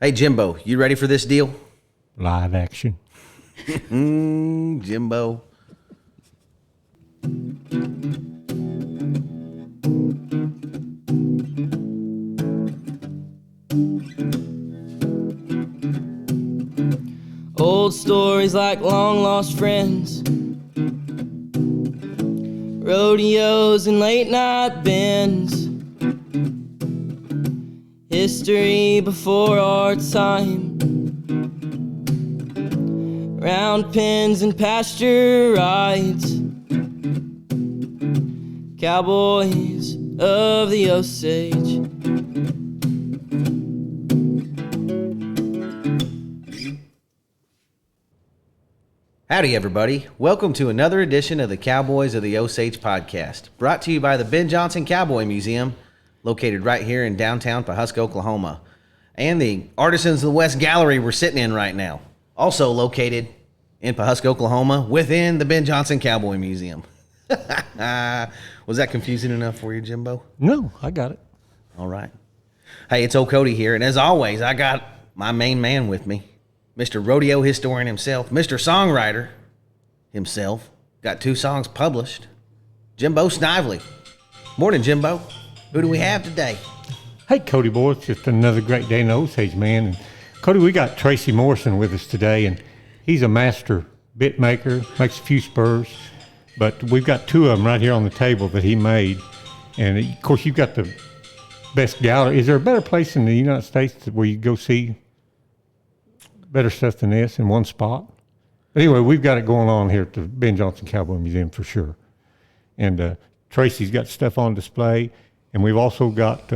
Hey, Jimbo, you ready for this deal? Live action. Jimbo. Old stories like long lost friends, rodeos and late night bends, history before our time, round pens and pasture rides, cowboys of the Osage. Howdy, everybody. Welcome to another edition of the Cowboys of the Osage podcast, brought to you by the Ben Johnson Cowboy Museum, located right here in downtown Pawhuska, Oklahoma, and the Artisans of the West Gallery we're sitting in right now, also located in Pawhuska, Oklahoma, within the Ben Johnson Cowboy Museum. Was that confusing enough for you, Jimbo? No, I got it. All right. Hey, it's old Cody here, and as always, I got my main man with me, Mr. Rodeo Historian himself, Mr. Songwriter himself. Got 2 songs published. Jimbo Snively. Morning, Jimbo. Who do we have today? Hey, Cody boy, it's just another great day in Osage, man. And Cody, we got Tracie Morrison with us today, and he's a master bit maker, makes a few spurs, but we've got 2 of them right here on the table that he made. And of course, you've got the best gallery. Is there a better place in the United States where you go see better stuff than this in one spot? But anyway, we've got it going on here at the Ben Johnson Cowboy Museum for sure. And Tracie's got stuff on display. And we've also got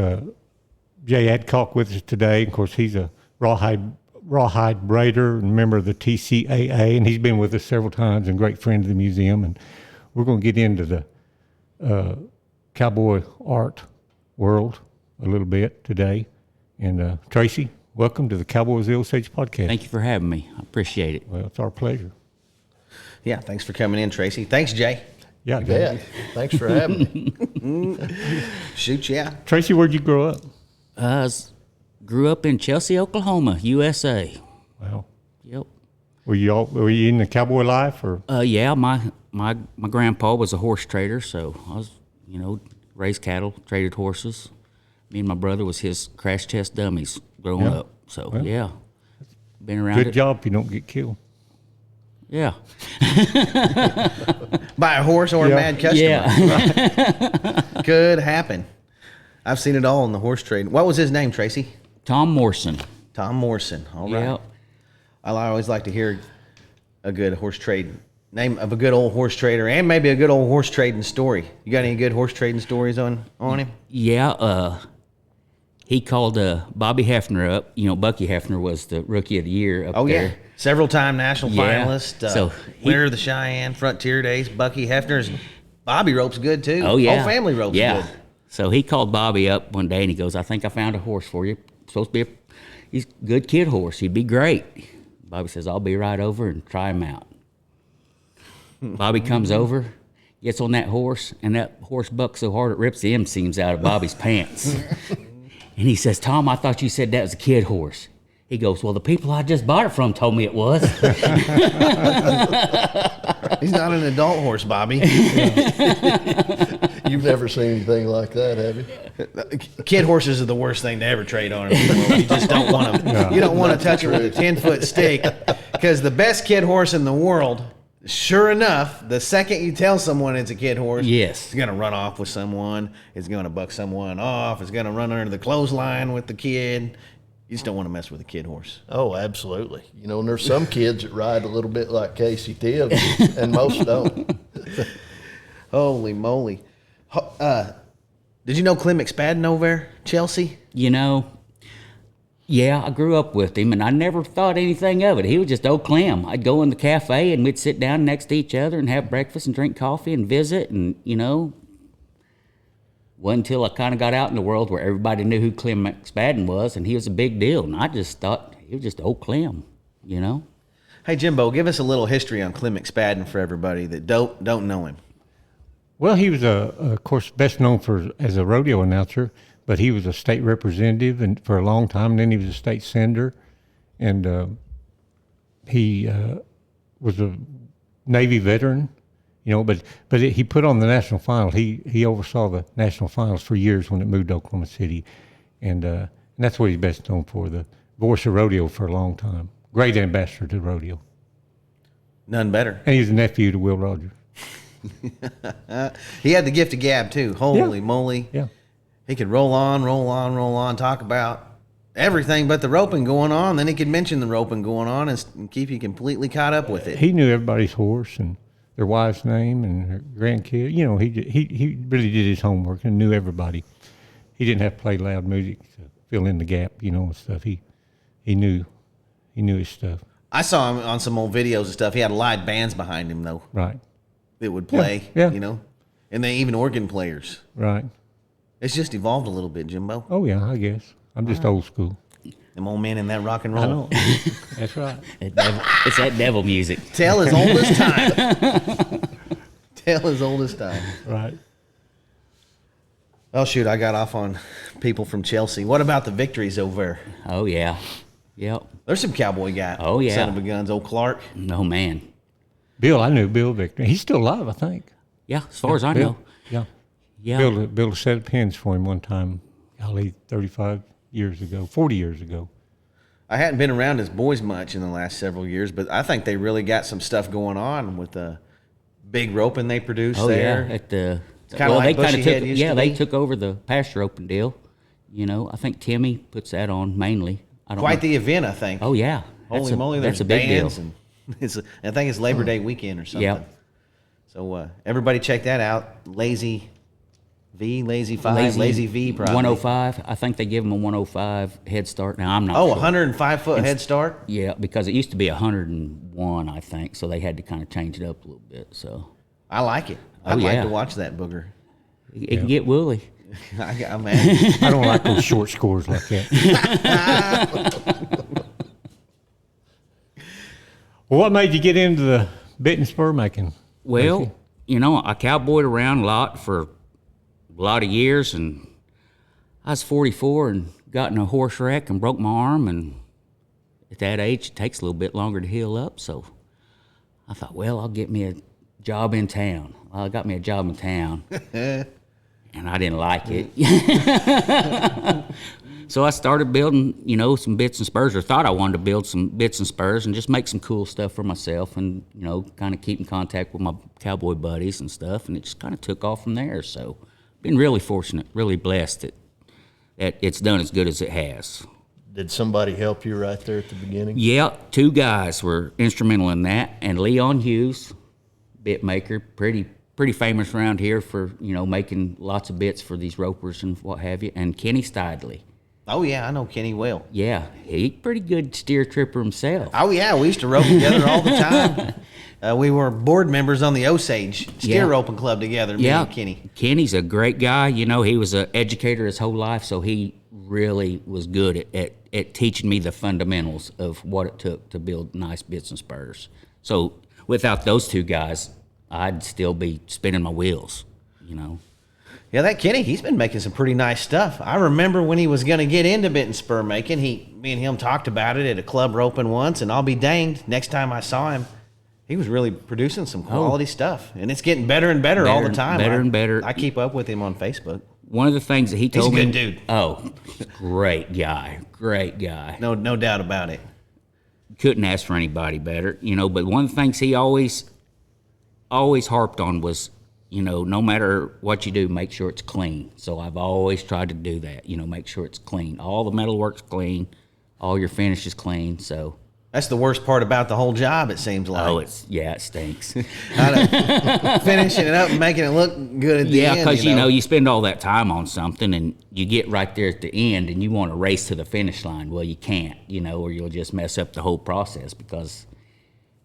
Jay Adcock with us today. Of course, he's a rawhide braider and member of the TCAA, and he's been with us several times and great friend of the museum. And we're going to get into the cowboy art world a little bit today. And Tracie, welcome to the Cowboys of the Osage podcast. Thank you for having me. I appreciate it. Well, it's our pleasure. Yeah, thanks for coming in, Tracie. Thanks, Jay. Yeah, Yeah, thanks for having me. Shoot, yeah. Tracie, where'd you grow up? Grew up in Chelsea, Oklahoma, USA. Well, Yep. were you in the cowboy life or? Yeah, my grandpa was a horse trader, so I was, raised cattle, traded horses. Me and my brother was his crash test dummies growing Yeah. up. So, Well, yeah. Been around Good it. job if you don't get killed. Yeah. By a horse or a Yeah. mad customer. Yeah. Could happen. I've seen it all in the horse trade. What was his name, Tracie? Tom Morrison. Tom Morrison. All right. Yep. I always like to hear a good horse trade name of a good old horse trader, and maybe a good old horse trading story. You got any good horse trading stories on him? Yeah, he called Bobby Hefner up. Bucky Hefner was the Rookie of the Year up there. Yeah, several time national Yeah. finalist. So winner of the Cheyenne Frontier Days. Bucky Hefner's Bobby ropes good too. Oh, yeah. Whole family ropes yeah. good. So he called Bobby up one day and he goes, I think I found a horse for you. Supposed to be he's a good kid horse. He'd be great. Bobby says, I'll be right over and try him out. Bobby comes over, gets on that horse, and that horse bucks so hard it rips the inseams out of Bobby's pants. And he says, Tom, I thought you said that was a kid horse. He goes, well, the people I just bought it from told me it was. He's not an adult horse, Bobby. You've never seen anything like that, have you? Kid horses are the worst thing to ever trade on. You just don't want them. Yeah. You don't want to touch it with a 10-foot stick, because the best kid horse in the world, sure enough, the second you tell someone it's a kid horse, Yes. it's going to run off with someone. It's going to buck someone off. It's going to run under the clothesline with the kid. You just don't want to mess with a kid horse. Oh, absolutely. And there's some kids that ride a little bit like Casey Tibbs, and most don't. Holy moly. Did you know Clem McSpadden over there, Chelsea? Yeah, I grew up with him, and I never thought anything of it. He was just old Clem. I'd go in the cafe, and we'd sit down next to each other and have breakfast and drink coffee and visit, and, wasn't until I kind of got out in the world where everybody knew who Clem McSpadden was, and he was a big deal, and I just thought he was just old Clem, Hey, Jimbo, give us a little history on Clem McSpadden for everybody that don't know him. Well, he was, of course, best known as a rodeo announcer, but he was a state representative and for a long time. And then he was a state senator, and he was a Navy veteran, But he put on the national final. He oversaw the national finals for years when it moved to Oklahoma City, and that's what he's best known for. The voice of rodeo for a long time. Great ambassador to rodeo. None better. And he's a nephew to Will Rogers. He had the gift of gab too. Holy moly! Yeah. He could roll on, talk about everything but the roping going on. Then he could mention the roping going on and keep you completely caught up with it. He knew everybody's horse and their wife's name and her grandkid. He really did his homework and knew everybody. He didn't have to play loud music to fill in the gap, and stuff. He knew his stuff. I saw him on some old videos and stuff. He had live bands behind him though. Right. That would play. Yeah. And they even organ players. Right. It's just evolved a little bit, Jimbo. Oh yeah, I guess. I'm just old school. Them old men in that rock and roll. I know. That's right. It's that devil music. Tale as old as time. Tale as old as time. Right. Oh shoot, I got off on people from Chelsea. What about the victories over there? Oh yeah. Yep. There's some cowboy guy. Oh, yeah. Son of a guns, old Clark. No man. Bill, I knew Bill Victor. He's still alive, I think. Yeah, as far as I Bill, know. Yeah. Yeah. Bill a set of pins for him one time, 40 years ago. I hadn't been around his boys much in the last several years, but I think they really got some stuff going on with the big roping they produce there. Yeah. At the kinda like Bushy Head used to they be. took over the pasture open deal. I think Timmy puts that on mainly. I don't Quite know. the event, I think. Oh yeah. Holy moly, there's that's a big bands deal. and I think it's Labor Day weekend or something. Yep. So everybody check that out. Lazy V probably. 105. I think they give them a 105 head start. Now I'm not Oh, sure. 105 foot head start. Yeah, because it used to be 101, I think, so they had to kind of change it up a little bit. So I like it. Oh, I'd like yeah. to watch that booger. it can get woolly. I'm mad. I don't like those short scores like that. Well, what made you get into the bit and spur making? Well, I cowboyed around a lot for a lot of years, and I was 44 and got in a horse wreck and broke my arm, and at that age, it takes a little bit longer to heal up, so I thought, well, I'll get me a job in town. Well, I got me a job in town, and I didn't like it. So I started building, some bits and spurs, or thought I wanted to build some bits and spurs and just make some cool stuff for myself and, kind of keep in contact with my cowboy buddies and stuff. And it just kind of took off from there. So been really fortunate, really blessed that it's done as good as it has. Did somebody help you right there at the beginning? Yeah, 2 guys were instrumental in that. And Leon Hughes, bit maker, pretty famous around here for, making lots of bits for these ropers and what have you. And Kenny Stidley. Oh yeah, I know Kenny well. Yeah, he pretty good steer tripper himself. Oh yeah, we used to rope together all the time. We were board members on the Osage Steer Roping Club together, me and Kenny. Kenny's a great guy. He was an educator his whole life, so he really was good at teaching me the fundamentals of what it took to build nice bits and spurs. So without those 2 guys, I'd still be spinning my wheels, Yeah, that Kenny, he's been making some pretty nice stuff. I remember when he was going to get into bit and spur making, me and him talked about it at a club roping once, and I'll be danged, next time I saw him, he was really producing some quality stuff. And it's getting better and better all the time. Better and better. I keep up with him on Facebook. One of the things that he told me... He's a good dude. Oh, great guy. Great guy. No doubt about it. Couldn't ask for anybody better, but one of the things he always harped on was, no matter what you do, make sure it's clean. So I've always tried to do that, make sure it's clean. All the metal work's clean, all your finish is clean, so. That's the worst part about the whole job, it seems like. Oh, it stinks. Finishing it up and making it look good at the end. Yeah, because, you spend all that time on something and you get right there at the end and you want to race to the finish line. Well, you can't, or you'll just mess up the whole process, because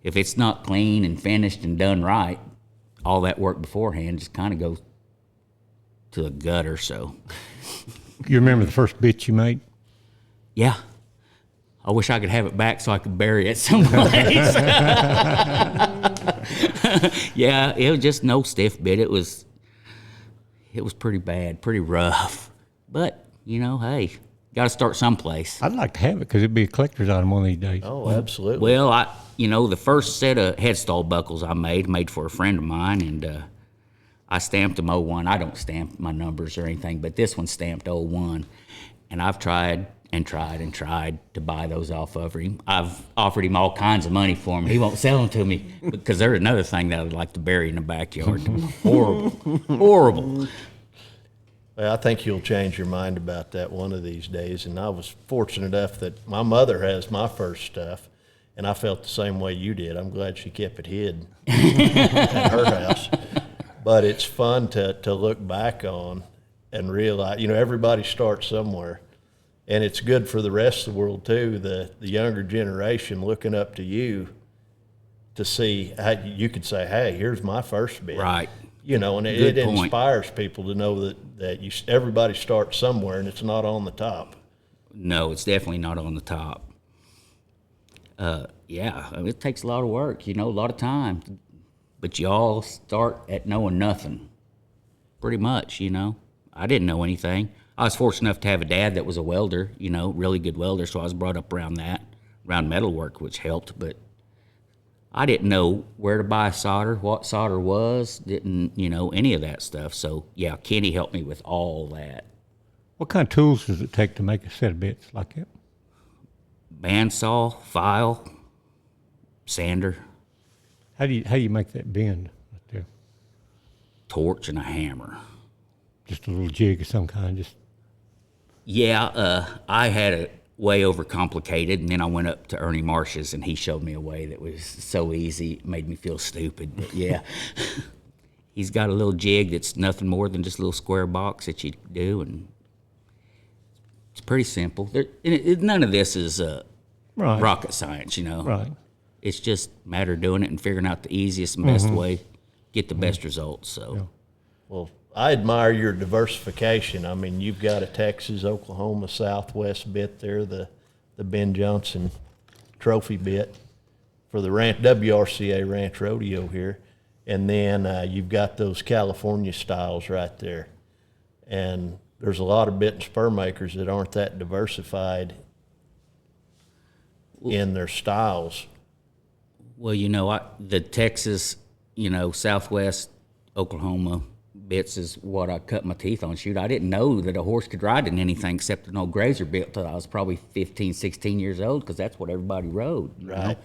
if it's not clean and finished and done right, all that work beforehand just kind of goes to the gutter, so. You remember the first bit you made? Yeah. I wish I could have it back so I could bury it someplace. Yeah, it was just no stiff bit. It was pretty bad, pretty rough. But you know, hey, got to start someplace. I'd like to have it because it'd be a collector's item one of these days. Oh, absolutely. Well, the first set of headstall buckles I made for a friend of mine, and I stamped them 01. I don't stamp my numbers or anything, but this one's stamped 01. And I've tried and tried and tried to buy those off of him. I've offered him all kinds of money for them. He won't sell them to me because they're another thing that I'd like to bury in the backyard. Horrible. Horrible. Well, I think you'll change your mind about that one of these days. And I was fortunate enough that my mother has my first stuff, and I felt the same way you did. I'm glad she kept it hid at her house. But it's fun to look back on and realize, everybody starts somewhere. And it's good for the rest of the world, too, the younger generation looking up to you to see how you could say, hey, here's my first bit. Right. And it inspires people to know that everybody starts somewhere and it's not on the top. No, it's definitely not on the top. It takes a lot of work, a lot of time. But you all start at knowing nothing, pretty much, I didn't know anything. I was fortunate enough to have a dad that was a welder, really good welder, so I was brought up around metalwork, which helped, but I didn't know where to buy solder, what solder was, didn't, any of that stuff. So, yeah, Kenny helped me with all that. What kind of tools does it take to make a set of bits like that? Bandsaw, file, sander. How do you make that bend right there? Torch and a hammer. Just a little jig of some kind, just... Yeah, I had it way overcomplicated, and then I went up to Ernie Marsh's, and he showed me a way that was so easy, it made me feel stupid. But yeah, he's got a little jig that's nothing more than just a little square box that you do, and it's pretty simple. None of this is Right. rocket science, Right. It's just a matter of doing it and figuring out the easiest and best way, get the best results. So. Yeah. Well, I admire your diversification. I mean, you've got a Texas, Oklahoma, Southwest bit there, the Ben Johnson trophy bit for the WRCA Ranch Rodeo here. And then you've got those California styles right there. And there's a lot of bit and spur makers that aren't that diversified in their styles. Well, the Texas, Southwest, Oklahoma bits is what I cut my teeth on. Shoot, I didn't know that a horse could ride in anything except an old grazer bit till I was probably 15, 16 years old because that's what everybody rode. Right.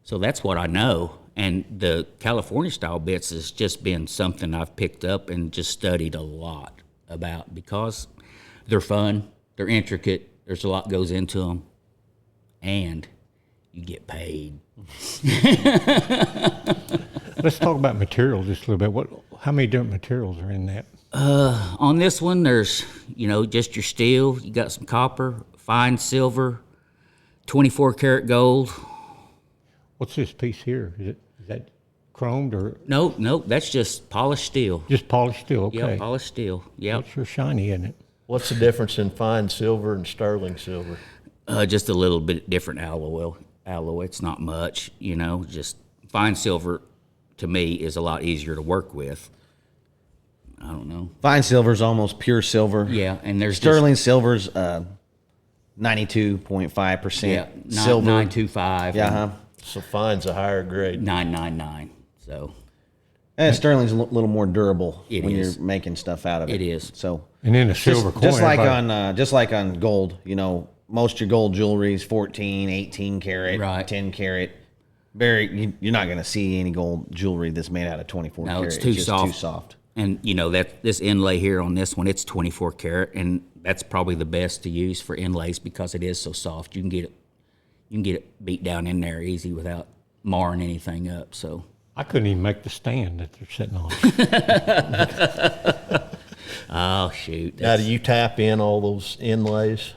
So that's what I know. And the California style bits has just been something I've picked up and just studied a lot about because they're fun, they're intricate, there's a lot goes into them, and you get paid. Let's talk about materials just a little bit. How many different materials are in that? On this one, there's, just your steel. You got some copper, fine silver, 24 karat gold. What's this piece here? Is that chromed or? Nope, that's just polished steel. Just polished steel, okay. Yeah, polished steel, yeah. It's sure shiny, isn't it? What's the difference in fine silver and sterling silver? Just a little bit different alloy. It's not much, just fine silver to me is a lot easier to work with. I don't know. Fine silver's almost pure silver. Yeah, and there's sterling silver's 92.5% silver. 925. Yeah, So fine's a higher grade. 999. So And sterling's a little more durable It when is. you're making stuff out of it. It is. So And then a silver coin. just like everybody- on gold, most of your gold jewelry is 14, 18 karat, Right. 10 karat. You're not going to see any gold jewelry that's made out of 24 No, karat. it's too just soft. too soft. And that this inlay here on this one, it's 24 karat, and that's probably the best to use for inlays because it is so soft. You can get it beat down in there easy without marring anything up. So I couldn't even make the stand that they're sitting on. oh shoot, Now, do you tap in all those inlays?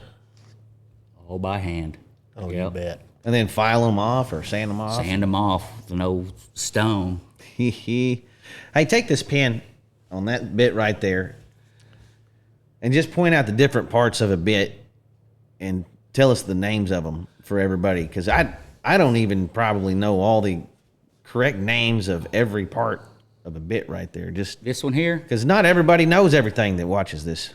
all by hand. Oh, you Yep. bet. And then file them off or sand them off. Sand them off with an old stone. Hey, take this pen on that bit right there and just point out the different parts of a bit and tell us the names of them for everybody, because I don't even probably know all the correct names of every part of a bit right there, just This one here, because not everybody knows everything that watches this.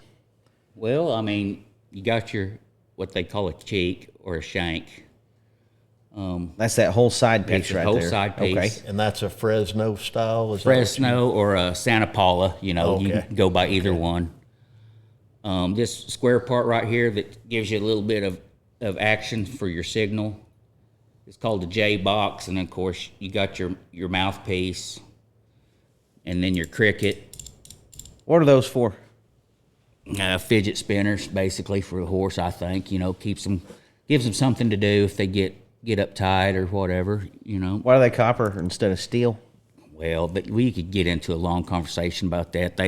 Well, I mean, you got your, what they call a cheek or a shank. That's that whole side piece That's the right whole there. side piece. Okay. And that's a Fresno style? Is that what Fresno or a Santa Paula, you Okay. can go by either one. This square part right here that gives you a little bit of action for your signal, it's called the J box, and of course you got your mouthpiece, and then your cricket. What are those for? Fidget spinners, basically, for the horse. I think gives them something to do if they get uptight or whatever. Why are they copper instead of steel? Well, we could get into a long conversation about that.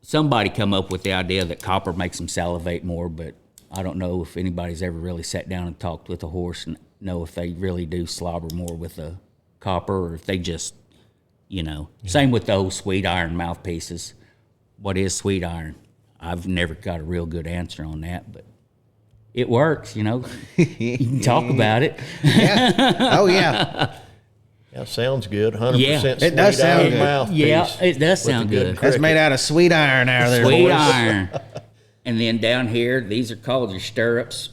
Somebody come up with the idea that copper makes them salivate more, but I don't know if anybody's ever really sat down and talked with a horse and know if they really do slobber more with a copper or if they just, Same with those sweet iron mouthpieces. What is sweet iron? I've never got a real good answer on that, but it works, You can talk about it. Yeah. Oh, yeah. Yeah, sounds good. 100% Yeah. sweet It does sound iron good. mouthpiece. Yeah, it does with a sound good good. That's made out of sweet iron out there. Sweet boys. iron. And then down here, these are called your stirrups.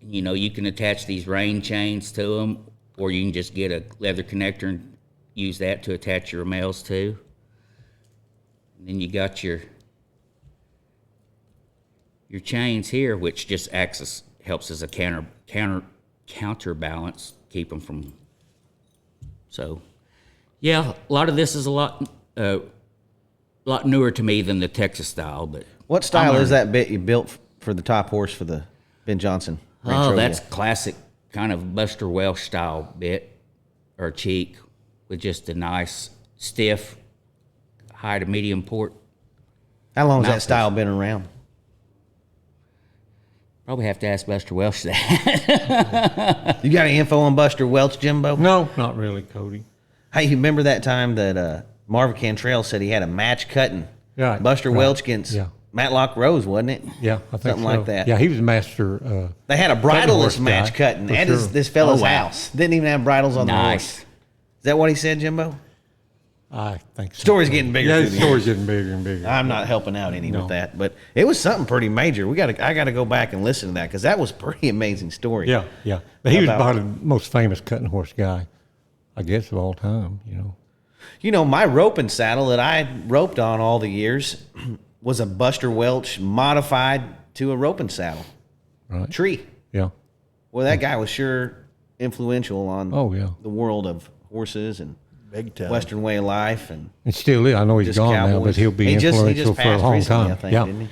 You can attach these rein chains to them, or you can just get a leather connector and use that to attach your ramels to. And then you got your chains here, which just helps as a counterbalance, keep them from. So, yeah, a lot of this is a lot newer to me than the Texas style, but. What style is that bit you built for the top horse for the Ben Johnson? Ranch Oh, Rodeo? that's classic kind of Buster Welsh style bit or cheek with just a nice, stiff, high to medium port. How long has that mouthpiece. style been around? Probably have to ask Buster Welsh that. You got any info on Buster Welch, Jimbo? No, not really, Cody. Hey, you remember that time that Marvin Cantrell said he had a match cutting Yeah, Buster right. Welch against Yeah. Matlock Rose, wasn't it? Yeah, I think Something so. like that. Yeah, he was a master. They had a horse bridleless match guy, cutting for at sure. this fella's Oh, wow. house. Didn't even have bridles on the Nice. horse. Is that what he said, Jimbo? I think so. Story's getting bigger Yeah, through the the story's getting bigger and bigger. I'm not helping out any No. with that, but it was something pretty major. I got to go back and listen to that because that was a pretty amazing story. Yeah, yeah. But he was About- probably the most famous cutting horse guy, I guess, of all time. My roping saddle that I roped on all the years was a Buster Welch modified to a roping saddle. Right. Tree. Yeah. Well, that guy was sure influential on Oh, yeah. the world of horses and Big time. Western way of life and And still is. I know he's just gone now, cowboys. but he'll be He just influential for a passed long recently, time. I think, yeah. didn't he?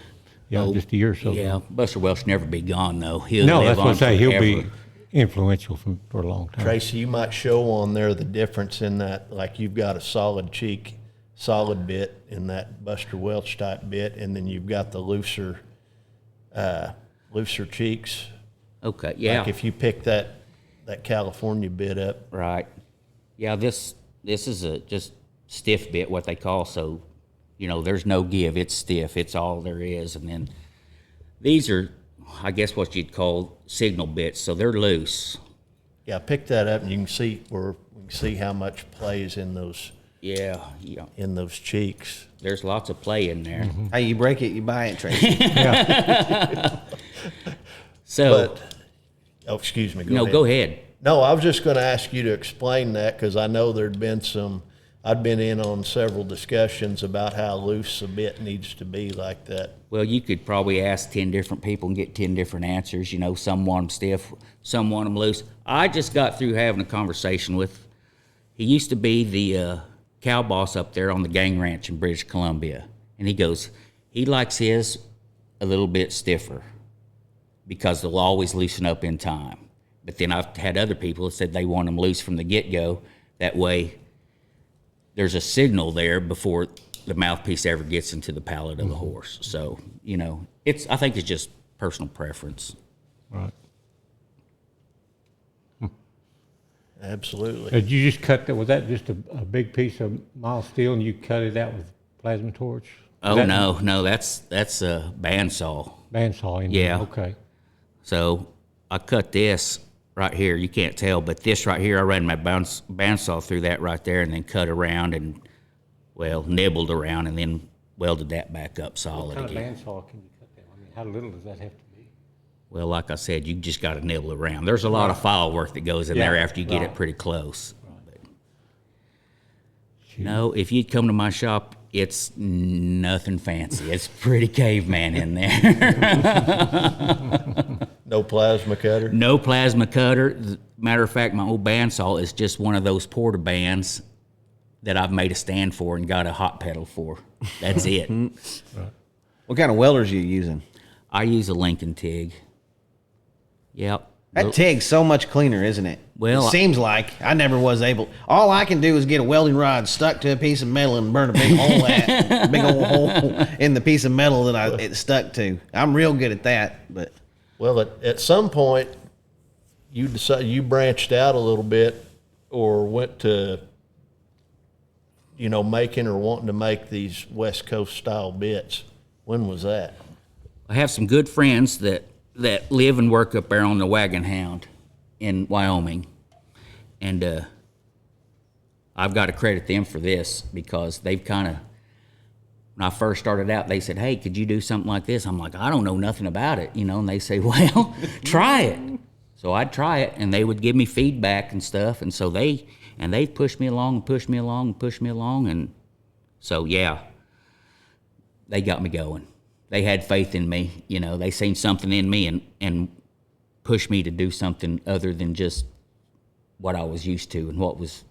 Yeah, just a year or so. Yeah, Buster Welsh never be gone, though. He'll No, live that's what on I say. He'll forever. be influential for a long time. Tracy, you might show on there the difference in that, like you've got a solid cheek, solid bit in that Buster Welch type bit, and then you've got the looser cheeks. Okay, yeah. Like if you pick that California bit up, Right. Yeah, this is a just stiff bit, what they call. So, there's no give. It's stiff. It's all there is. And then these are, I guess, what you'd call signal bits. So they're loose. yeah, pick that up and you can see how much plays in those Yeah. cheeks. There's lots of play in there. Hey, you break it, you buy it, Tracy. So, But, excuse me. go ahead. No, I was just going to ask you to explain that because I know I'd been in on several discussions about how loose a bit needs to be like that. Well, you could probably ask 10 different people and get 10 different answers. Some want them stiff, some want them loose. I just got through having a conversation with, he used to be the cow boss up there on the gang ranch in British Columbia. And he goes, he likes his a little bit stiffer because they'll always loosen up in time. But then I've had other people that said they want them loose from the get-go. That way there's a signal there before the mouthpiece ever gets into the palate of the horse. So, I think it's just personal preference. Right. Absolutely. Did you just cut that? Was that just a big piece of mild steel and you cut it out with plasma torch? Oh, That- no, that's a bandsaw. Bandsaw. In there. Yeah. Okay. So I cut this right here. You can't tell, but this right here, I ran my bandsaw through that right there and then cut around and, nibbled around and then welded that back up solid What kind again. of bandsaw can you cut that? I mean, How little does that have to be? Well, like I said, you just got to nibble around. There's a lot of file work that goes in there after you get it pretty close. But no, if you'd come to my shop, it's nothing fancy. It's pretty caveman in there. No plasma cutter? No plasma cutter. Matter of fact, my old bandsaw is just one of those porta bands that I've made a stand for and got a hot pedal for. That's it. What kind of welders are you using? I use a Lincoln TIG. Yep. That TIG's so much cleaner, isn't it? Well, it seems like I never was able. All I can do is get a welding rod stuck to a piece of metal and burn a big hole at big old hole in the piece of metal that it's stuck to. I'm real good at that, but Well, at some point, you decided you branched out a little bit, or went to, making or wanting to make these West Coast style bits. When was that? I have some good friends that live and work up there on the Wagon Hound in Wyoming. And I've got to credit them for this, because they've kind of, when I first started out, they said, hey, could you do something like this? I'm like, I don't know nothing about it, and they say, well, try it. So I'd try it, and they would give me feedback and stuff. And so they pushed me along and pushed me along and pushed me along. And so, yeah, they got me going. They had faith in me, they seen something in me and pushed me to do something other than just what I was used to and what was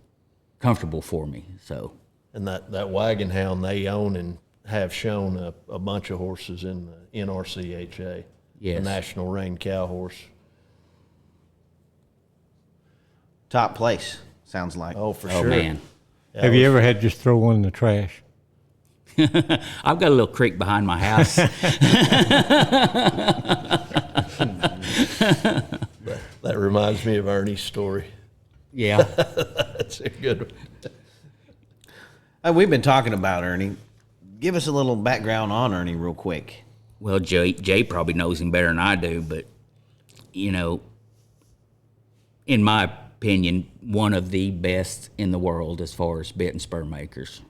comfortable for me. So, And that Wagon Hound, they own and have shown a bunch of horses in the NRCHA, yes. the National Rain Cow Horse. top place, sounds like. Oh, for oh sure. man. Have you ever had to just throw one in the trash? I've got a little creek behind my house. That reminds me of Ernie's story. Yeah. That's a good one. We've been talking about Ernie. Give us a little background on Ernie real quick. Well, Jay probably knows him better than I do, but, in my opinion, one of the best in the world as far as bit and spur makers.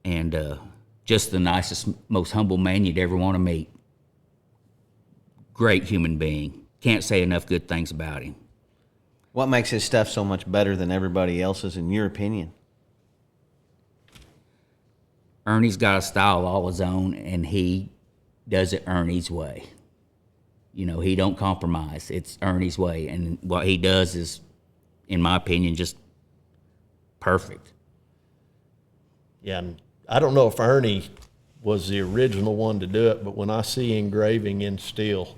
And just the nicest, most humble man you'd ever want to meet. Great human being. Can't say enough good things about him. What makes his stuff so much better than everybody else's, in your opinion? Ernie's got a style all his own, and he does it Ernie's way. He don't compromise. It's Ernie's way, and what he does is, in my opinion, just perfect. Yeah, and I don't know if Ernie was the original one to do it, but when I see engraving in steel,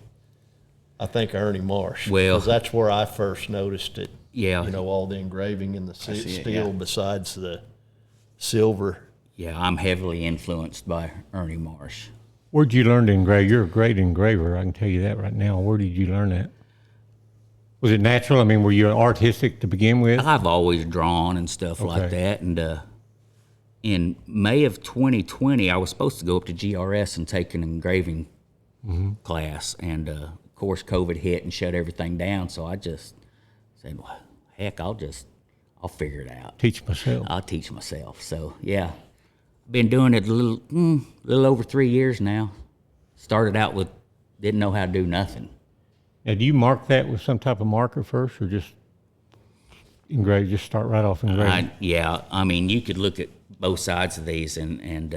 I think Ernie Marsh. Well, because that's where I first noticed it. Yeah. All the engraving in the see it, steel yeah. besides the silver. Yeah, I'm heavily influenced by Ernie Marsh. Where'd you learn to engrave? You're a great engraver, I can tell you that right now. Where did you learn that? Was it natural? I mean, were you artistic to begin with? I've always drawn and stuff like Okay. that. And in May of 2020, I was supposed to go up to GRS and take an engraving class. And, of course, COVID hit and shut everything down. So I just said, well, heck, I'll figure it out. Teach myself. I'll teach myself. So, yeah. Been doing it a little over 3 years now. Started out with, didn't know how to do nothing. Now, do you mark that with some type of marker first, or just engrave? Just start right off engraving. I mean, you could look at both sides of these, and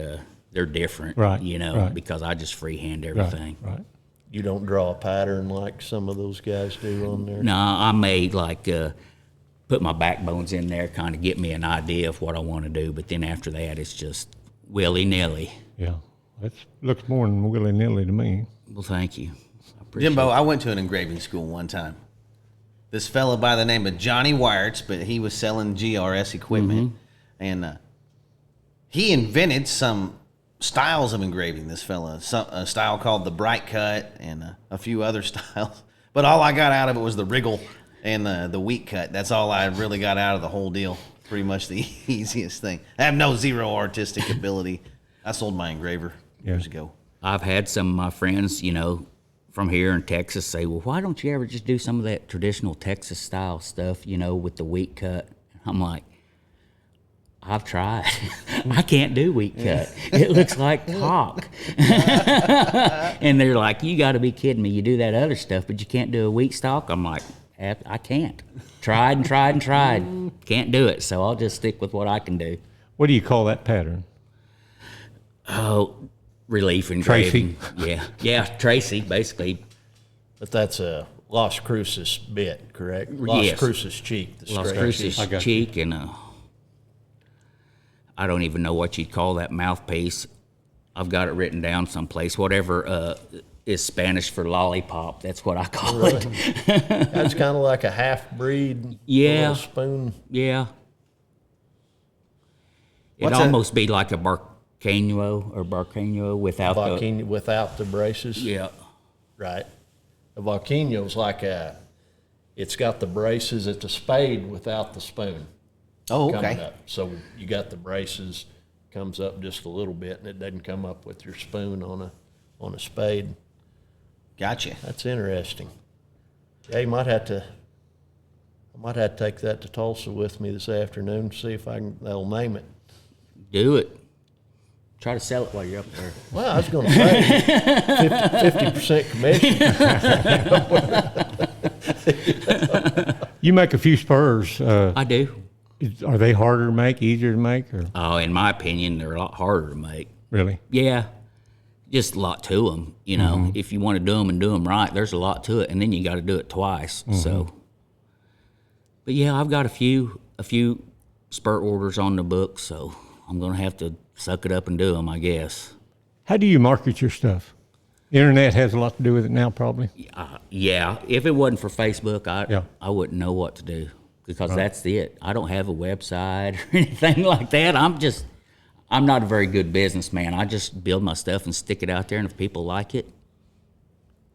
they're different, Right, right. because I just freehand everything. Right. You don't draw a pattern like some of those guys do on there? No, I made put my backbones in there, kind of get me an idea of what I want to do, but then after that, it's just willy-nilly. Yeah. That looks more than willy-nilly to me. Well, thank you. I appreciate Jimbo, it. I went to an engraving school one time. This fella by the name of Johnny Wirtz, but he was selling GRS equipment, and he invented some styles of engraving. This fella, a style called the bright cut, and a few other styles. But all I got out of it was the wriggle and the weak cut. That's all I really got out of the whole deal. Pretty much the easiest thing. I have zero artistic ability. I sold my engraver years ago. I've had some of my friends, from here in Texas say, well, why don't you ever just do some of that traditional Texas style stuff, with the wheat cut? I'm like, I've tried. I can't do wheat cut. It looks like cock. And they're like, you got to be kidding me. You do that other stuff, but you can't do a wheat stalk? I'm like, I can't. Tried and tried and tried. Can't do it, so I'll just stick with what I can do. What do you call that pattern? Oh, relief engraving. Yeah, Tracie, basically. But that's a Las Cruces bit, correct? Las Yes. Cruces cheek. The Las straight. Cruces I got cheek and I don't even know what you'd call that mouthpiece. I've got it written down someplace. Whatever is Spanish for lollipop, that's what I call it. That's kind of like a half-breed Yeah. little spoon. Yeah. It'd What's a- almost be like a barqueño without Volcano without the braces. Yeah. Right. A volcano's like it's got the braces. It's a spade without the spoon Oh, coming okay. up. So you got the braces, comes up just a little bit, and it doesn't come up with your spoon on a spade. Gotcha. That's interesting. Yeah, I might have to take that to Tulsa with me this afternoon to see if they'll name it. Do it. Try to sell it while you're up there. Well, I was going to say 50% commission. You make a few spurs. I do. Are they harder to make, easier to make, or Oh, in my opinion, they're a lot harder to make. really? Yeah, just a lot to them. You know, if you want to do them and do them right, there's a lot to it, and then you got to do it twice. So, but yeah, I've got a few spur orders on the book, so I'm gonna have to suck it up and do them, I guess. How do you market your stuff? The internet has a lot to do with it now, probably. Yeah, if it wasn't for Facebook, Yeah. I wouldn't know what to do because that's it. I don't have a website or anything like that. I'm not a very good businessman. I just build my stuff and stick it out there, and if people like it.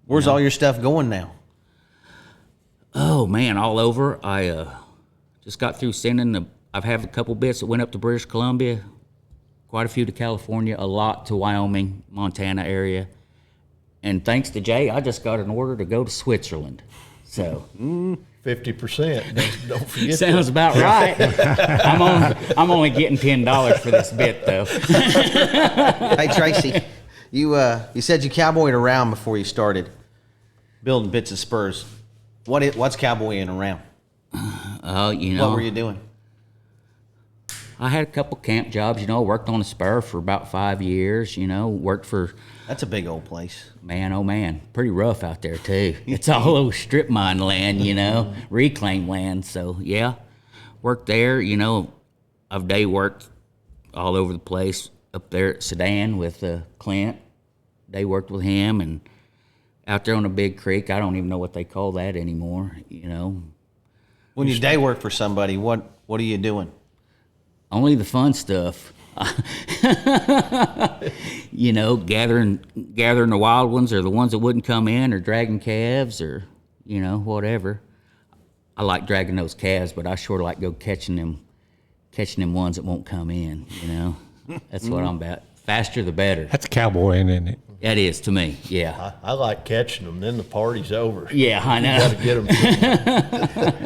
Where's all your stuff going now? Oh man, all over. I just got through sending I've had a couple bits that went up to British Columbia, quite a few to California, a lot to Wyoming, Montana area. And thanks to Jay, I just got an order to go to Switzerland. So 50%. Don't forget sounds about right. I'm only getting $10 for this bit though. Hey, Tracie, you said you cowboyed around before you started building bits of spurs. What's cowboying around? Oh, you know, What were you doing? I had a couple camp jobs. You know, worked on a spur for about 5 years. You know, worked for. That's a big old place. Man, oh man, pretty rough out there too. It's all old strip mine land, you know, reclaimed land. So yeah, worked there. You know, I've day worked all over the place. Up there at Sedan with Clint, day worked with him, and out there on a big creek. I don't even know what they call that anymore. You know, When you day work for somebody, what are you doing? only the fun stuff. You know, gathering the wild ones or the ones that wouldn't come in, or dragging calves, or you know, whatever. I like dragging those calves, but I sure like go catching them ones that won't come in. You know, that's what I'm about. Faster the better. That's cowboying, isn't it? That is to me. Yeah. I like catching them. Then the party's over. Yeah, I know. Got to get them.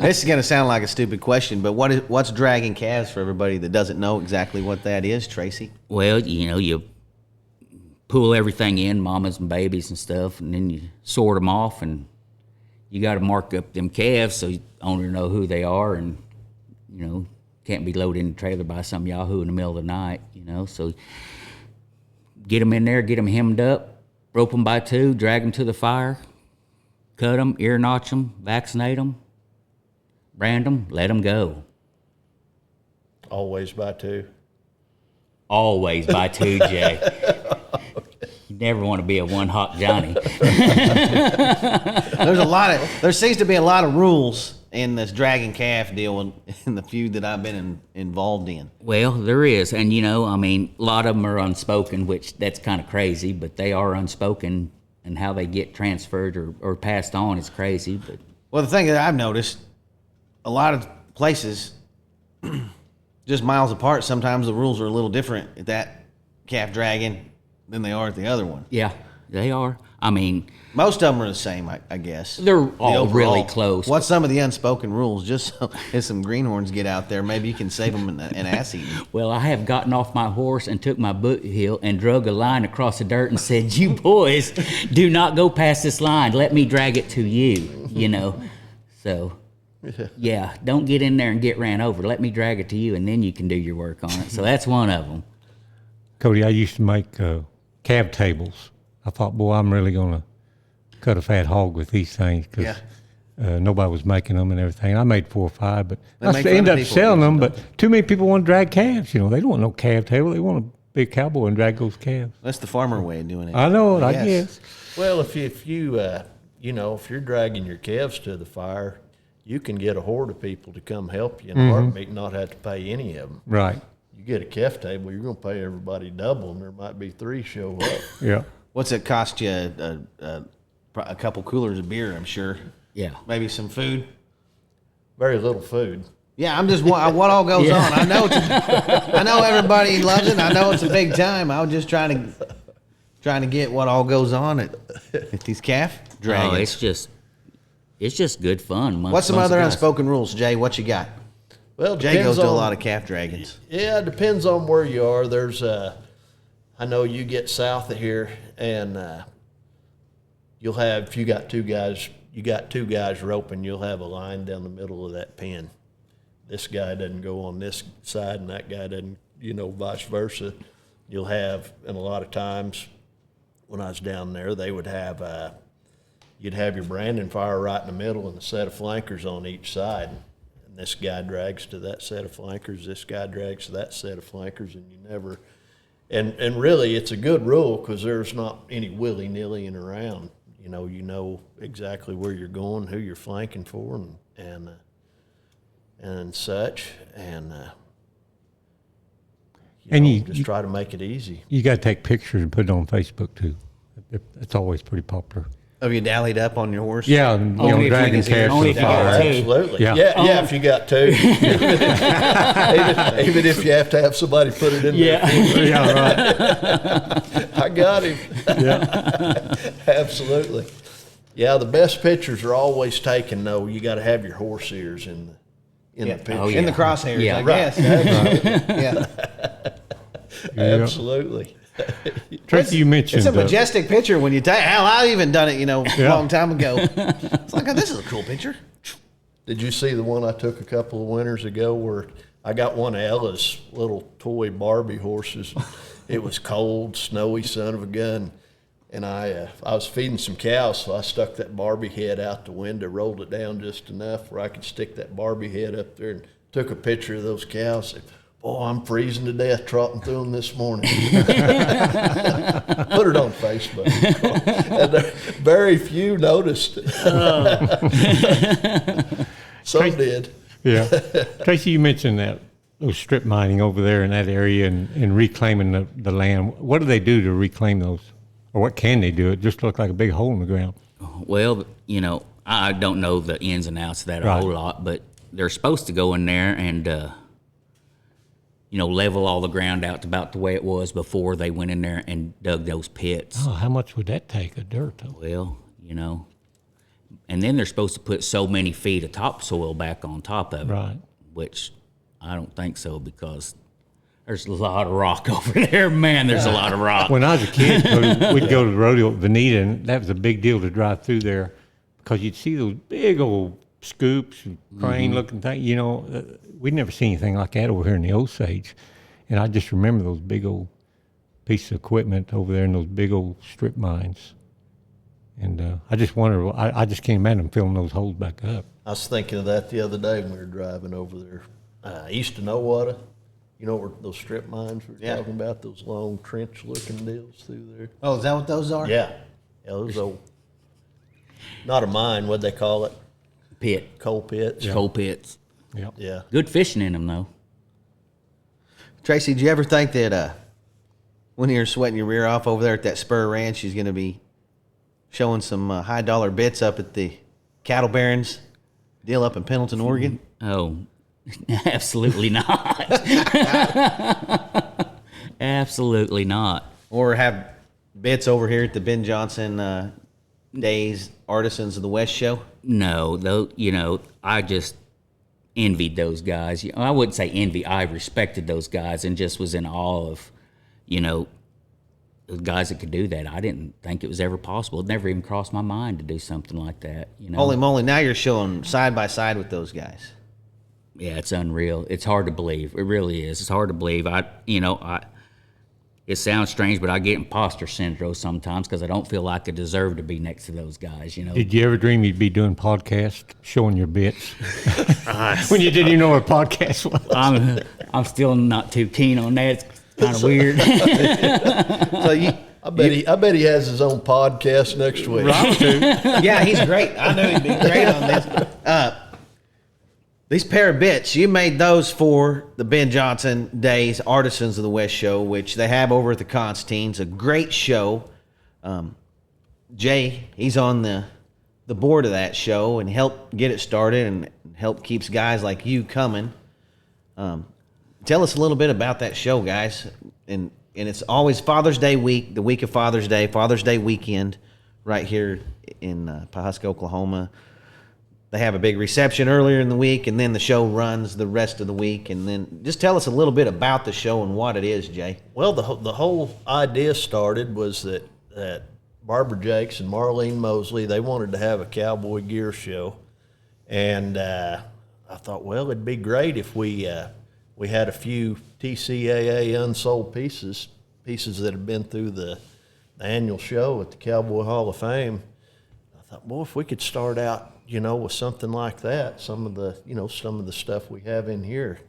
This is going to sound like a stupid question, but what's dragging calves for everybody that doesn't know exactly what that is, Tracie? Well, you know, you pull everything in, mamas and babies and stuff, and then you sort them off, and you got to mark up them calves so you owner know who they are, and you know, can't be loaded in the trailer by some yahoo in the middle of the night, you know. So get them in there, get them hemmed up, rope them by two, drag them to the fire, cut them, ear notch them, vaccinate them, brand them, let them go. Always by two. Always by two, Jay. You never want to be a one hot Johnny. There seems to be a lot of rules in this dragging calf deal in the few that I've been involved in. Well, there is, and you know, I mean, a lot of them are unspoken, which that's kind of crazy, but they are unspoken, and how they get transferred or passed on is crazy. But Well, the thing that I've noticed, a lot of places, just miles apart, sometimes the rules are a little different at that calf dragging than they are at the other one. yeah, they are. I mean, Most of them are the same, I guess. they're The all really overall. close. What's some of the unspoken rules? Just so if some greenhorns get out there, maybe you can save them an ass eating. Well, I have gotten off my horse and took my boot heel and drug a line across the dirt and said, "You boys, do not go past this line. Let me drag it to you." You know, so yeah, don't get in there and get ran over. Let me drag it to you, and then you can do your work on it. So that's one of them. Cody, I used to make cab tables. I thought, boy, I'm really going to cut a fat hog with these things because nobody was making them and everything. I made 4 or 5, but They I make fun ended of up people selling using them. But too many people want to drag calves. You know, they don't want no cab table. They want a big cowboy and drag those calves. That's the farmer way of doing it. I know it. I Yes. guess. Well, if you if you're dragging your calves to the fire, you can get a horde of people to come help you in a heartbeat and not have to pay any of them. Right. You get a calf table, you're going to pay everybody double, and there might be 3 show up. Yeah. What's it cost you? A couple coolers of beer, I'm sure. Yeah. Maybe some food. Very little food. Yeah, I'm just what all goes on. I know I know everybody loves it. I know it's a big time. I was just trying to get what all goes on at these calf dragons. Oh, it's just good fun. What's some other unspoken rules, Jay? What you got? Well, Jay depends goes to a on- lot of calf dragons. Yeah, it depends on where you are. There's I know you get south of here, and you'll have, if you got two guys roping, you'll have a line down the middle of that pen. This guy doesn't go on this side, and that guy doesn't, vice versa. You'll have, and a lot of times when I was down there, they would have, you'd have your branding fire right in the middle and a set of flankers on each side. And this guy drags to that set of flankers, this guy drags to that set of flankers, and you never, and really it's a good rule because there's not any willy-nillying around. You know exactly where you're going, who you're flanking for, and such, and And just try to make it easy. You got to take pictures and put it on Facebook too. It's always pretty popular. Have you dallied up on your horse? Yeah, Only if dragging you can- calves only to if the you can fire. too. Absolutely. Yeah. Yeah, if you got two. even if you have to have somebody put it in there. Yeah, right. I got him. Yeah. Absolutely. Yeah, the best pictures are always taken, though. You got to have your horse ears in the picture. Oh, In the crosshairs, Yeah. I Right. guess. Yeah. Absolutely. Tracy, you mentioned It's a majestic picture when you take. Hell, I even done it, a Yeah. long time ago. It's like, oh, this is a cool picture. Did you see the one I took a couple of winters ago where I got one of Ella's little toy Barbie horses? It was cold, snowy, son of a gun. And I was feeding some cows, so I stuck that Barbie head out the window, rolled it down just enough where I could stick that Barbie head up there, and took a picture of those cows. Said, "Oh, I'm freezing to death trotting through them this morning." Put it on Facebook. And very few noticed. Some did. Yeah. Tracy, you mentioned those strip mining over there in that area and reclaiming the land. What do they do to reclaim those? Or what can they do? It just looked like a big hole in the ground. Well, I don't know the ins and outs of that a Right. whole lot, but they're supposed to go in there and, level all the ground out to about the way it was before they went in there and dug those pits. Oh, how much would that take of dirt, though? Well, and then they're supposed to put so many feet of topsoil back on top of it, Right. which I don't think so because there's a lot of rock over there. Man, there's a lot of rock. When I was a kid, we'd go to the rodeo at Veneta, and that was a big deal to drive through there because you'd see those big old scoops and crane-looking things. We'd never seen anything like that over here in the Osage. And I just remember those big old pieces of equipment over there in those big old strip mines. And I just wonder, I just can't imagine them filling those holes back up. I was thinking of that the other day when we were driving over there, east of Nowata. You know where those strip mines we were talking about, those long trench-looking deals through there? Oh, is that what those are? Yeah. Yeah, those old, not a mine, what'd they call it? Pit, Coal pits? coal pits. Yep. Yeah. Good fishing in them, though. Tracy, did you ever think that when you're sweating your rear off over there at that Spur Ranch, she's going to be showing some high dollar bits up at the cattle barons deal up in Pendleton, Oregon? Oh, absolutely not. Absolutely not. Or have bits over here at the Ben Johnson Days Artisans of the West show? No, though, I just envied those guys. I wouldn't say envy. I respected those guys and just was in awe of, the guys that could do that. I didn't think it was ever possible. It never even crossed my mind to do something like that. Holy moly! Now you're showing side by side with those guys. Yeah, it's unreal. It's hard to believe. It really is. It's hard to believe. It sounds strange, but I get imposter syndrome sometimes because I don't feel like I deserve to be next to those guys. Did you ever dream you'd be doing podcasts, showing your bits, when you didn't even know what a podcast was? I'm still not too keen on that. It's kind of weird. I bet he has his own podcast next week. Yeah, he's great. I know he'd be great on this. These pair of bits, you made those for the Ben Johnson Days Artisans of the West show, which they have over at the Constantines. A great show. Jay, he's on the board of that show and helped get it started and help keeps guys like you coming. Tell us a little bit about that show, guys. And it's always Father's Day week, the week of Father's Day weekend, right here in Pawhuska, Oklahoma. They have a big reception earlier in the week, and then the show runs the rest of the week. And then just tell us a little bit about the show and what it is, Jay. Well, the whole idea started was that Barbara Jakes and Marlene Mosley, they wanted to have a cowboy gear show. And I thought, well, it'd be great if we had a few TCAA unsold pieces that have been through the annual show at the Cowboy Hall of Fame. I thought, well, if we could start out, with something like that, some of the stuff we have in here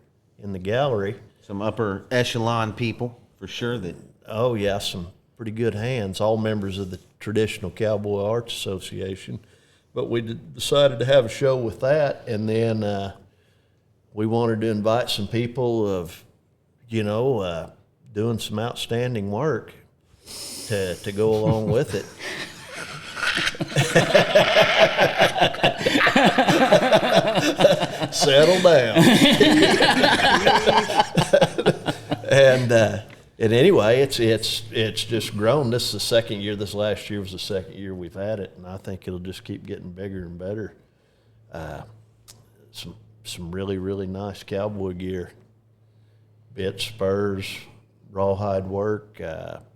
in the gallery. Some upper echelon people, for sure. Oh, yeah, some pretty good hands, all members of the Traditional Cowboy Arts Association. But we decided to have a show with that, and then we wanted to invite some people of, doing some outstanding work to go along with it. Settle down. and anyway, it's just grown. This is the second year. This last year was the second year we've had it, and I think it'll just keep getting bigger and better. Some really, really nice cowboy gear, bits, spurs, rawhide work,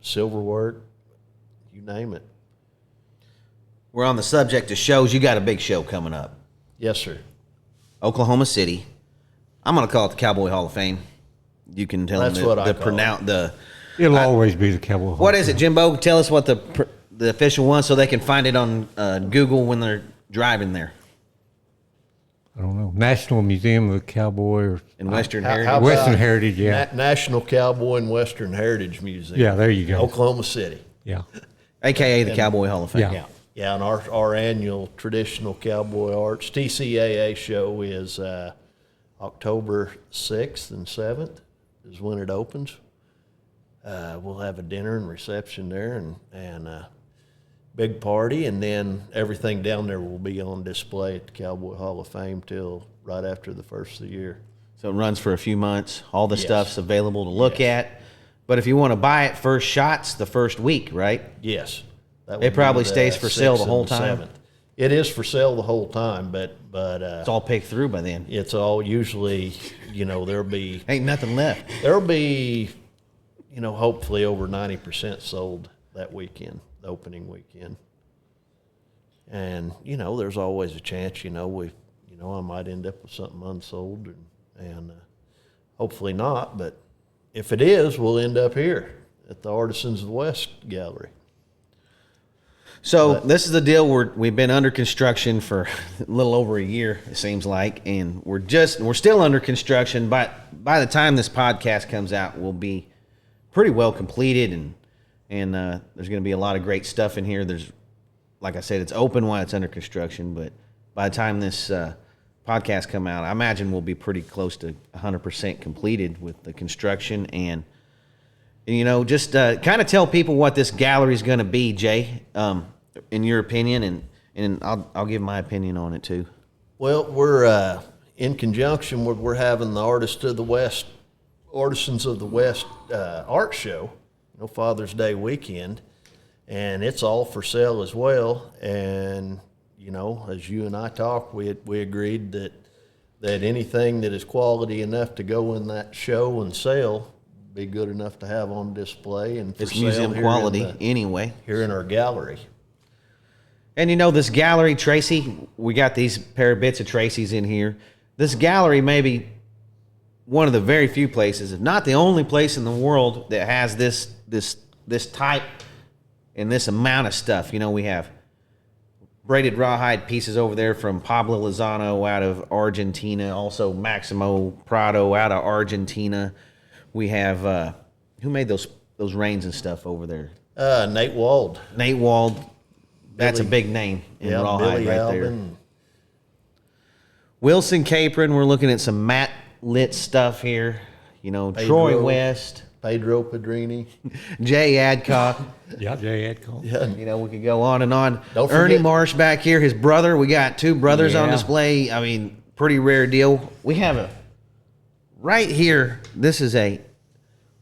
silver work, you name it. We're on the subject of shows. You got a big show coming up. Yes, sir. Oklahoma City. I'm going to call it the Cowboy Hall of Fame. You can tell That's them what I call it. It'll always be the Cowboy Hall. What is it, Jimbo? Tell us what the official one so they can find it on Google when they're driving there. I don't know. National Museum of the Cowboy or In Western How Heritage. about Western Heritage, yeah. National Cowboy and Western Heritage Museum. Yeah, there you go. Oklahoma City. Yeah. AKA the Cowboy Hall of Fame. Yeah. Yeah, and our annual Traditional Cowboy Arts TCAA show is October 6th and 7th is when it opens. We'll have a dinner and reception there and a big party, and then everything down there will be on display at the Cowboy Hall of Fame till right after the first of the year. So it runs for a few months. All the Yes. stuff's available to look at. But if you want to buy it, first shot's the first week, right? Yes. That It would probably be stays for sale the 6th whole and time? 7th. It is for sale the whole time, but It's all picked through by then. it's all usually, there'll be Ain't nothing left. hopefully over 90% sold that weekend, the opening weekend. And, there's always a chance, I might end up with something unsold and hopefully not, but if it is, we'll end up here at the Artisans of the West Gallery. So this is the deal. We've been under construction for a little over a year, it seems like, and we're still under construction. But by the time this podcast comes out, we'll be pretty well completed, and there's going to be a lot of great stuff in here. There's, like I said, it's open while it's under construction, but by the time this podcast come out, I imagine we'll be pretty close to 100% completed with the construction and just kind of tell people what this gallery is going to be, Jay. In your opinion, and I'll give my opinion on it too. Well, we're in conjunction with we're having the Artisans of the West art show, Father's Day weekend, and it's all for sale as well. And, you know, as you and I talked, we agreed that anything that is quality enough to go in that show and sell be good enough to have on display and for It's sale museum here quality anyway. here in our gallery. And you know, this gallery, Tracie, we got these pair of bits of Tracie's in here. This gallery may be one of the very few places, if not the only place in the world, that has this type and this amount of stuff. You know, we have braided rawhide pieces over there from Pablo Lozano out of Argentina, also Maximo Prado out of Argentina. We have who made those reins and stuff over there? Nate Wald. Nate Wald. That's a Billy- big name in rawhide Billy right Alvin. there. Wilson Capron. We're looking at some matte lit stuff here. You know, Troy Pedro. West, Pedro Padrini. Jay Adcock. Yeah, Jay Adcock. Yeah, You know, we could go on and on. Don't Ernie forget- Marsh back here, his brother. We got two brothers on Yeah. display. I mean, pretty rare deal. We have a right here. This is a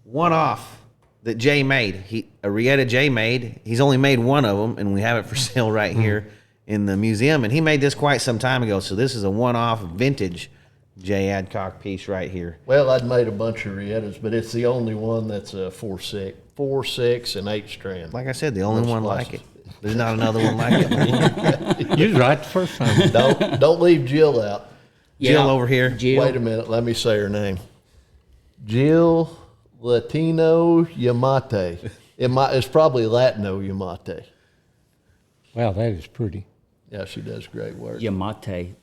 one-off that Jay made. A Rieta Jay made. He's only made one of them, and we have it for sale right here in the museum. And he made this quite some time ago. So this is a one-off vintage Jay Adcock piece right here. Well, I'd made a bunch of Rietas, but it's the only one that's a 4/6 and 8 strand. Like I said, the only Most one like places. it. There's not another one like it. You was right the first time. Don't leave Jill out. Jill over here. Jill. Wait a minute, let me say her name. Jill Latino Yamate. It's probably Latino Yamate. Wow, that is pretty. Yeah, she does great work. Yamate.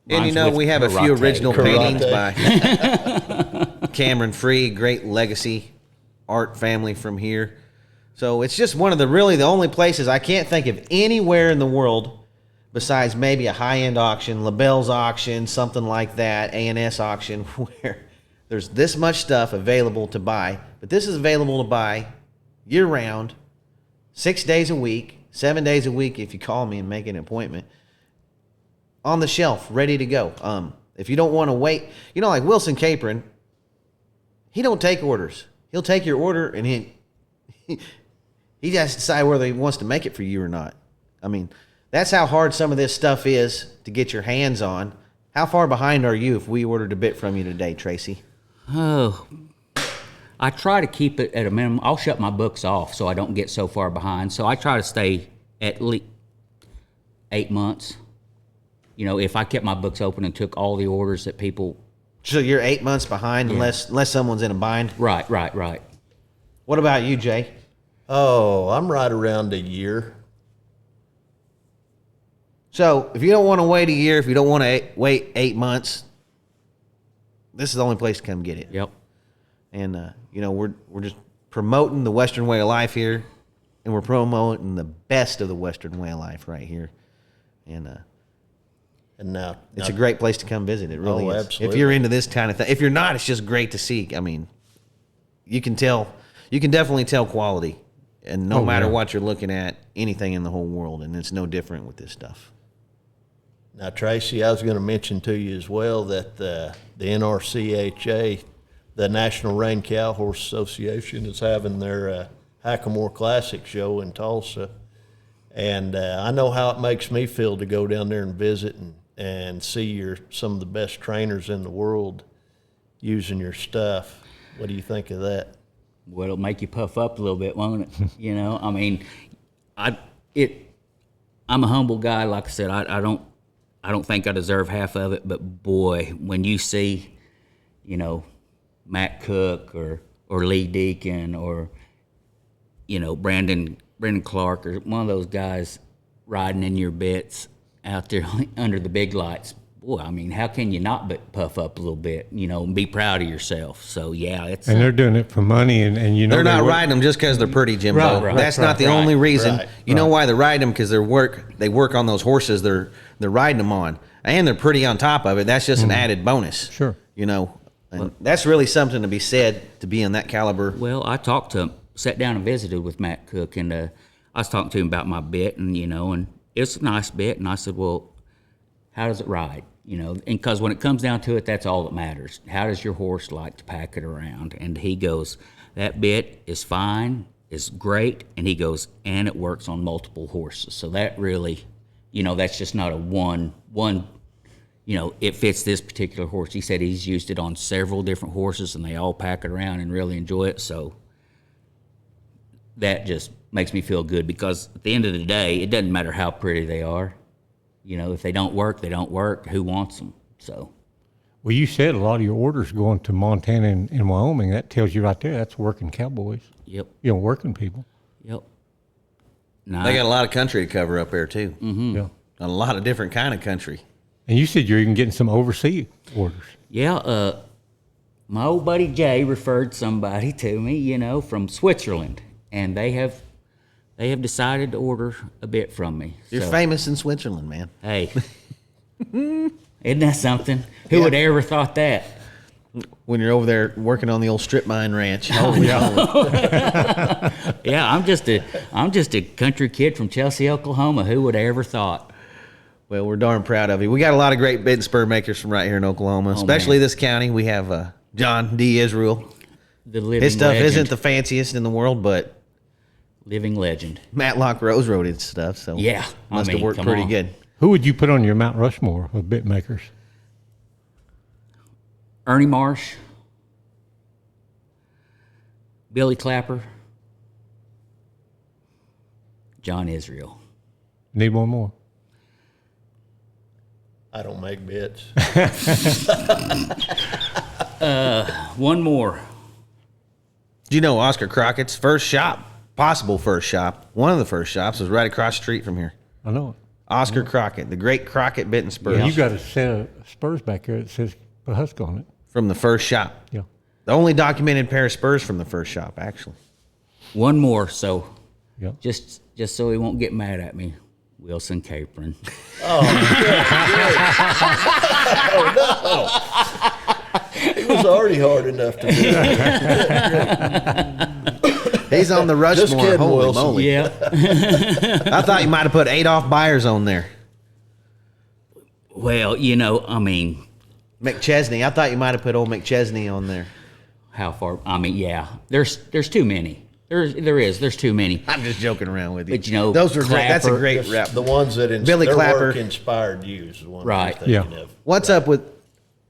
And you Rhymes know, with we have a few karate. original Karate. paintings by Cameron Free, great legacy art family from here. So it's just one of the only places I can't think of anywhere in the world besides maybe a high-end auction, LaBelle's auction, something like that, A&S auction, where there's this much stuff available to buy. But this is available to buy year-round, 6 days a week, 7 days a week if you call me and make an appointment. On the shelf, ready to go. If you don't want to wait, you know, like Wilson Capron, he don't take orders. He'll take your order and he has to decide whether he wants to make it for you or not. I mean, that's how hard some of this stuff is to get your hands on. How far behind are you if we ordered a bit from you today, Tracie? Oh, I try to keep it at a minimum. I'll shut my books off so I don't get so far behind. So I try to stay at least 8 months. You know, if I kept my books open and took all the orders that people... So you're 8 months behind unless someone's in a bind? Right. What about you, Jay? Oh, I'm right around a year. So if you don't want to wait a year, if you don't want to wait 8 months, this is the only place to come get it. Yep. And you know, we're just promoting the Western way of life here, and we're promoting the best of the Western way of life right here. And And now it's a great place to come visit. It really Oh, is. absolutely. If you're into this kind of thing, if you're not, it's just great to see. I mean, you can definitely tell quality, and no matter yeah. what you're looking at, anything in the whole world, and it's no different with this stuff. Now, Tracie, I was going to mention to you as well that the NRCHA, the National Rein Cow Horse Association, is having their Hackamore Classic show in Tulsa. And I know how it makes me feel to go down there and visit and see some of the best trainers in the world using your stuff. What do you think of that? Well, it'll make you puff up a little bit, won't it? You know, I mean, I'm a humble guy. Like I said, I don't think I deserve half of it. But boy, when you see, you know, Matt Cook or Lee Deacon or, you know, Brandon Clark or one of those guys riding in your bits out there under the big lights, boy, I mean, how can you not but puff up a little bit, you know, and be proud of yourself? So, yeah, it's... And they're doing it for money, and you know They're not work- riding them just because they're pretty, Jimbo. Right, That's not the only reason. right, You know why they're riding them? Because they work on those horses they're riding them on, and they're pretty on top of it. That's just an added bonus. Sure. You know, and that's really something to be said to be in that caliber. Well, I sat down and visited with Matt Cook, and I was talking to him about my bit, and, you know, and it's a nice bit, and I said, well, how does it ride? You know, and because when it comes down to it, that's all that matters. How does your horse like to pack it around? And he goes, that bit is fine. is great. And he goes, and it works on multiple horses. So that really, that's just not a one, it fits this particular horse. He said he's used it on several different horses, and they all pack it around and really enjoy it. So that just makes me feel good, because at the end of the day, it doesn't matter how pretty they are. If they don't work, they don't work. Who wants them? So. Well, you said a lot of your orders going to Montana and Wyoming. That tells you right there that's working cowboys. Yep. Working people. Yep. They got a lot of country to cover up there too. Mm-hmm. Yeah. A lot of different kind of country. And you said you're even getting some overseas orders. Yeah. My old buddy Jay referred somebody to me, from Switzerland, and they have decided to order a bit from me. You're famous in Switzerland, man. Hey. Isn't that something? Who would ever thought that? When you're over there working on the old strip mine ranch. Holy Yeah, I'm just a country kid from Chelsea, Oklahoma. Who would have ever thought? Well, we're darn proud of you. We got a lot of great bit and spur makers from right here in Oklahoma, especially this county. We have John D. Israel. The living His stuff legend. isn't the fanciest in the world, but Living legend. Matlock Rose wrote his stuff, so Yeah, must have worked come pretty on. good. Who would you put on your Mount Rushmore of bit makers? Ernie Marsh. Billy Clapper. John Israel. Need one more. I don't make bits. One more. Do you know Oscar Crockett's first shop, possible first shop, one of the first shops was right across the street from here. I know it. Oscar Crockett, the great Crockett bit and spurs. You got a set of spurs back there that says Husk on it. From the first shop. Yeah. The only documented pair of spurs from the first shop, actually. One more, so Yeah. just so he won't get mad at me. Wilson Capron. It was already hard enough to do. He's on the Just Rushmore. kidding, Holy Wilson. moly. Yeah. I thought you might have put Adolph Byers on there. Well, McChesney. I thought you might have put old McChesney on there. how far? Yeah. There's too many. There's too many. I'm just joking around with you. But, those were great. That's a Clapper. great rep. The ones that Billy their Clapper. work inspired you is the one Right. I'm thinking Yeah. of. What's up with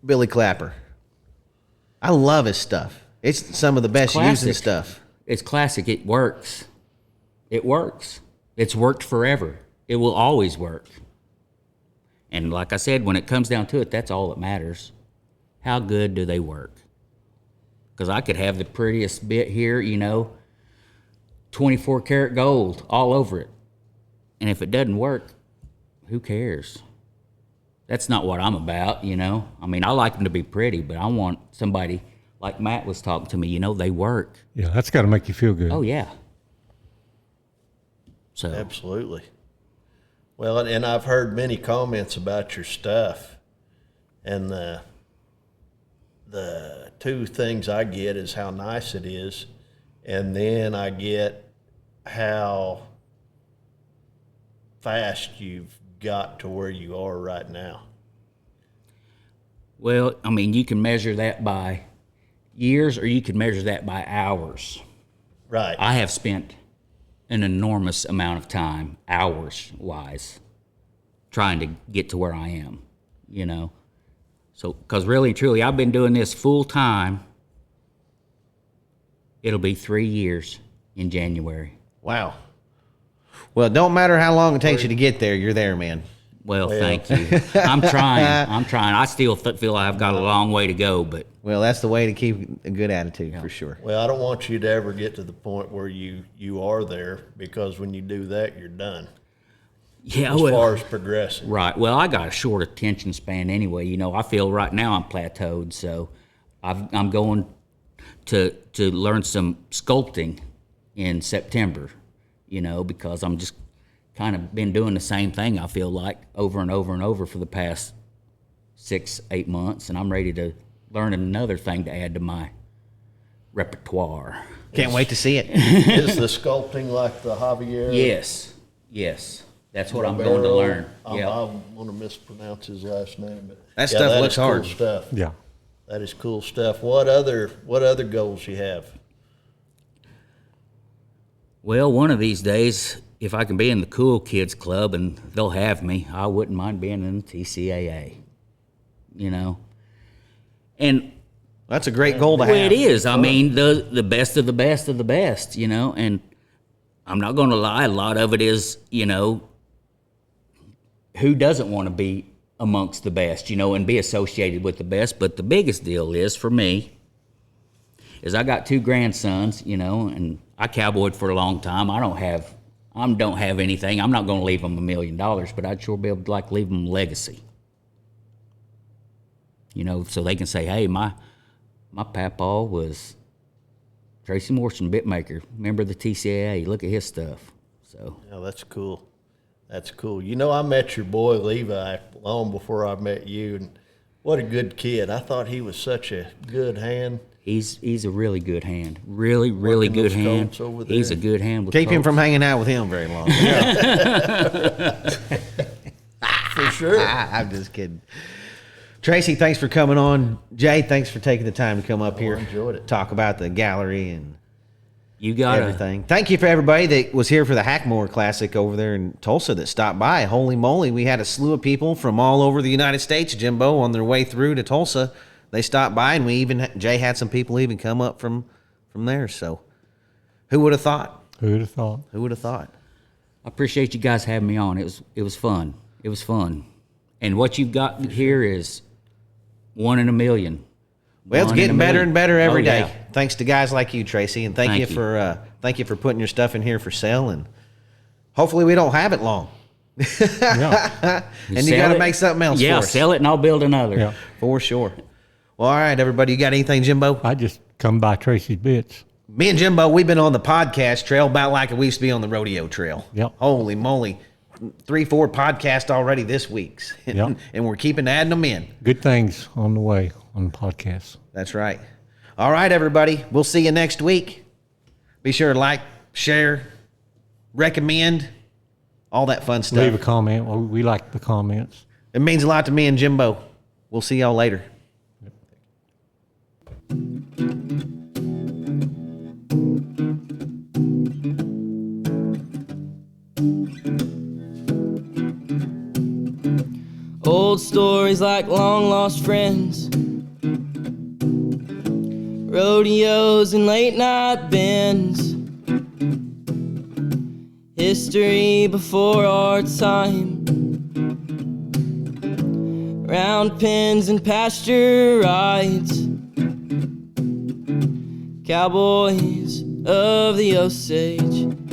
Billy Clapper? I love his stuff. It's some of the best using Classic. stuff. It's classic. It works. It works. It's worked forever. It will always work. And like I said, when it comes down to it, that's all that matters. How good do they work? Because I could have the prettiest bit here, 24 karat gold all over it. And if it doesn't work, who cares? That's not what I'm about, I like them to be pretty, but I want somebody like Matt was talking to me, they work. Yeah, that's got to make you feel good. Oh, yeah. So, Absolutely. Well, and I've heard many comments about your stuff, and the two things I get is how nice it is, and then I get how fast you've got to where you are right now. well, you can measure that by years or you can measure that by hours. Right. I have spent an enormous amount of time, hours-wise, trying to get to where I am, So, because really and truly, I've been doing this full-time. It'll be 3 years in January. Wow. Well, it don't matter how long it takes you to get there. You're there, man. Well, thank you. I'm trying. I still feel I've got a long way to go, but Well, that's the way to keep a good attitude for sure. Well, I don't want you to ever get to the point where you are there, because when you do that, you're done yeah, as well, far as progressing. right. Well, I got a short attention span anyway. I feel right now I'm plateaued, so I'm going to learn some sculpting in September. Because I'm just kind of been doing the same thing. I feel like over and over and over for the past 6-8 months, and I'm ready to learn another thing to add to my repertoire. Can't wait to see it. Is the sculpting like the Javier? Yes. That's what I'm going to learn. I Yeah. want to mispronounce his last name, but That stuff that looks is cool hard. Stuff. Yeah. That is cool stuff. What other goals you have? Well, one of these days, if I can be in the cool kids club and they'll have me, I wouldn't mind being in the TCAA. You know, and That's a great goal to well, have. it is. I mean, the best of the best of the best. You know, and I'm not going to lie. A lot of it is, you know, who doesn't want to be amongst the best, you know, and be associated with the best. But the biggest deal is for me is I got 2 grandsons, you know, and I cowboyed for a long time. I don't have anything. I'm not going to leave them $1 million, but I'd sure be able to like leave them a legacy. You know, so they can say, hey, my papa was Tracie Morrison, bit maker, member of the TCAA. Look at his stuff. So Yeah, that's cool. That's cool. You know, I met your boy Levi long before I met you, and what a good kid. I thought he was such a good hand. he's a really good hand. Really Working good those hand. colts over there. He's a good hand with Keep him colts. from hanging out with him very long. For sure. I'm just kidding. Tracie, thanks for coming on. Jay, thanks for taking the time to come up here. enjoyed it. Talk about the gallery and You got everything. Thank you for everybody that was here for the Hackmore Classic over there in Tulsa that stopped by. Holy moly, we had a slew of people from all over the United States, Jimbo, on their way through to Tulsa. They stopped by, and Jay had some people even come up from there. So, who would have thought? Who would have thought? Who would have thought? I appreciate you guys having me on. It was fun. It was fun. And what you've got here is 1 in a million. Well, it's 1 in a getting better million. and better every Oh, day. yeah. Thanks to guys like you, Tracie, and thank Thank you you. for putting your stuff in here for sale. And hopefully, we don't have it long. Yeah. And you Sell got to it. make something else Yeah, for us. sell it and I'll build another. Yeah. For sure. Well, all right, everybody. You got anything, Jimbo? I just come by Tracie's Bits. Me and Jimbo, we've been on the podcast trail about like we used to be on the rodeo trail. Yep. Holy moly. 3-4 podcasts already this week's. Yep. And we're keeping adding them in. Good things on the way on the podcast. That's right. All right, everybody. We'll see you next week. Be sure to like, share, recommend, all that fun stuff. Leave a comment. Well, we like the comments. It means a lot to me and Jimbo. We'll see y'all later. Old stories like long lost friends, rodeos and late night bends, history before our time, round pens and pasture rides, cowboys of the Osage.